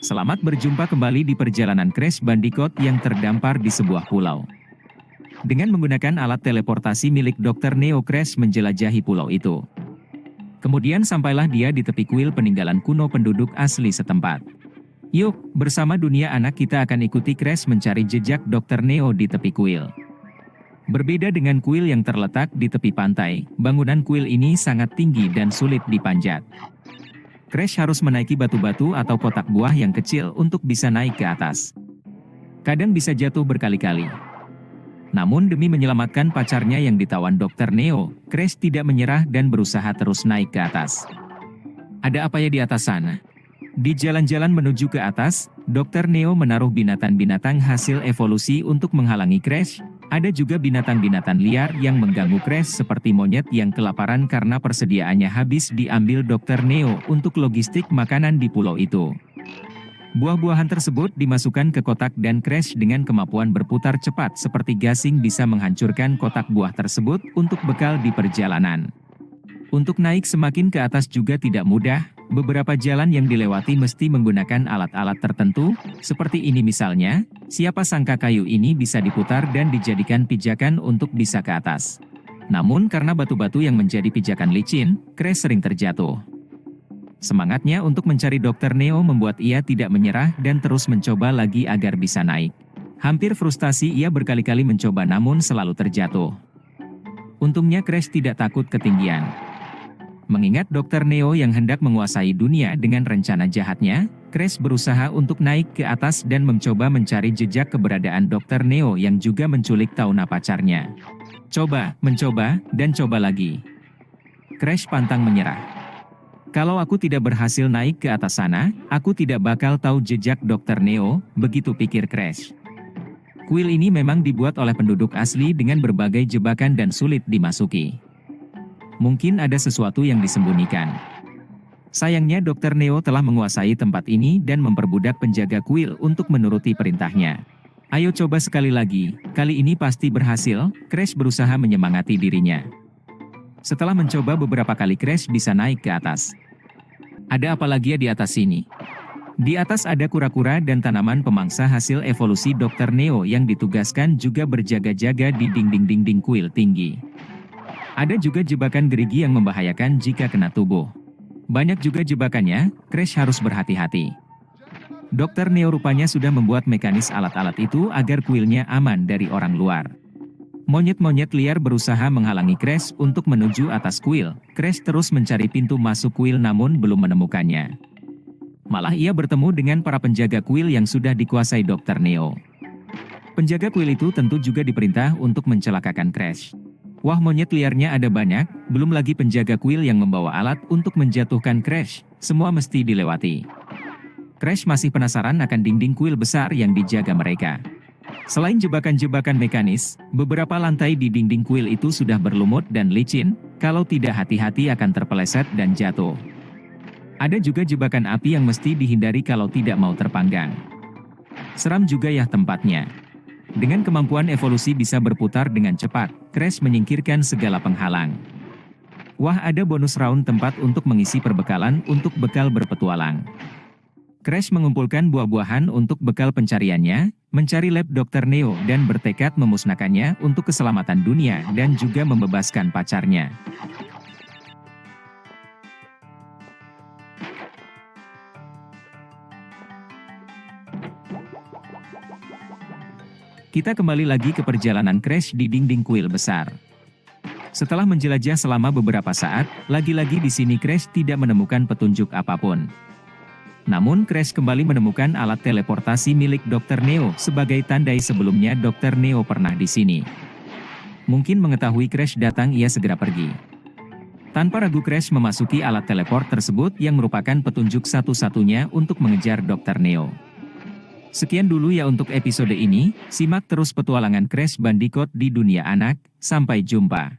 Selamat berjumpa kembali di perjalanan Crash Bandicoot yang terdampar di sebuah pulau. Dengan menggunakan alat teleportasi milik Dr. Neo, Crash menjelajahi pulau itu. Kemudian sampailah dia di tepi kuil peninggalan kuno penduduk asli setempat. Yuk, bersama dunia anak kita akan ikuti Crash mencari jejak Dr. Neo di tepi kuil. Berbeda dengan kuil yang terletak di tepi pantai, bangunan kuil ini sangat tinggi dan sulit dipanjat. Crash harus menaiki batu-batu atau kotak buah yang kecil untuk bisa naik ke atas. Kadang bisa jatuh berkali-kali. Namun demi menyelamatkan pacarnya yang ditawan Dr. Neo, Crash tidak menyerah dan berusaha terus naik ke atas. Ada apa ya di atas sana? Di jalan-jalan menuju ke atas, Dr. Neo menaruh binatang-binatang hasil evolusi untuk menghalangi Crash. Ada juga binatang-binatang liar yang mengganggu Crash seperti monyet yang kelaparan karena persediaannya habis diambil Dr. Neo untuk logistik makanan di pulau itu. Buah-buahan tersebut dimasukkan ke kotak dan Crash dengan kemampuan berputar cepat seperti gasing bisa menghancurkan kotak buah tersebut untuk bekal di perjalanan. Untuk naik semakin ke atas juga tidak mudah, beberapa jalan yang dilewati mesti menggunakan alat-alat tertentu, seperti ini misalnya, siapa sangka kayu ini bisa diputar dan dijadikan pijakan untuk bisa ke atas. Namun karena batu-batu yang menjadi pijakan licin, Crash sering terjatuh. Semangatnya untuk mencari Dr. Neo membuat ia tidak menyerah dan terus mencoba lagi agar bisa naik. Hampir frustasi ia berkali-kali mencoba namun selalu terjatuh. Untungnya Crash tidak takut ketinggian. Mengingat Dr. Neo yang hendak menguasai dunia dengan rencana jahatnya, Crash berusaha untuk naik ke atas dan mencoba mencari jejak keberadaan Dr. Neo yang juga menculik Tauna pacarnya. Mencoba, dan coba lagi. Crash pantang menyerah. Kalau aku tidak berhasil naik ke atas sana, aku tidak bakal tahu jejak Dr. Neo, begitu pikir Crash. Kuil ini memang dibuat oleh penduduk asli dengan berbagai jebakan dan sulit dimasuki. Mungkin ada sesuatu yang disembunyikan. Sayangnya Dr. Neo telah menguasai tempat ini dan memperbudak penjaga kuil untuk menuruti perintahnya. Ayo coba sekali lagi, kali ini pasti berhasil, Crash berusaha menyemangati dirinya. Setelah mencoba beberapa kali Crash bisa naik ke atas. Ada apa lagi ya di atas sini? Di atas ada kura-kura dan tanaman pemangsa hasil evolusi Dr. Neo yang ditugaskan juga berjaga-jaga di dinding-dinding kuil tinggi. Ada juga jebakan gerigi yang membahayakan jika kena tubuh. Banyak juga jebakannya, Crash harus berhati-hati. Dr. Neo rupanya sudah membuat mekanis alat-alat itu agar kuilnya aman dari orang luar. Monyet-monyet liar berusaha menghalangi Crash untuk menuju atas kuil. Crash terus mencari pintu masuk kuil namun belum menemukannya. Malah ia bertemu dengan para penjaga kuil yang sudah dikuasai Dr. Neo. Penjaga kuil itu tentu juga diperintah untuk mencelakakan Crash. Wah, monyet liarnya ada banyak, belum lagi penjaga kuil yang membawa alat untuk menjatuhkan Crash, semua mesti dilewati. Crash masih penasaran akan dinding kuil besar yang dijaga mereka. Selain jebakan-jebakan mekanis, beberapa lantai di dinding kuil itu sudah berlumut dan licin, kalau tidak hati-hati akan terpeleset dan jatuh. Ada juga jebakan api yang mesti dihindari kalau tidak mau terpanggang. Seram juga ya tempatnya. Dengan kemampuan evolusi bisa berputar dengan cepat, Crash menyingkirkan segala penghalang. Wah, ada bonus round tempat untuk mengisi perbekalan untuk bekal berpetualang. Crash mengumpulkan buah-buahan untuk bekal pencariannya, mencari lab Dr. Neo dan bertekad memusnahkannya untuk keselamatan dunia dan juga membebaskan pacarnya. Kita kembali lagi ke perjalanan Crash di dinding kuil besar. Setelah menjelajah selama beberapa saat, lagi-lagi di sini Crash tidak menemukan petunjuk apapun. Namun Crash kembali menemukan alat teleportasi milik Dr. Neo sebagai tandai sebelumnya Dr. Neo pernah di sini. Mungkin mengetahui Crash datang ia segera pergi. Tanpa ragu Crash memasuki alat teleport tersebut yang merupakan petunjuk satu-satunya untuk mengejar Dr. Neo. Sekian dulu ya untuk episode ini, simak terus petualangan Crash Bandicoot di dunia anak, sampai jumpa.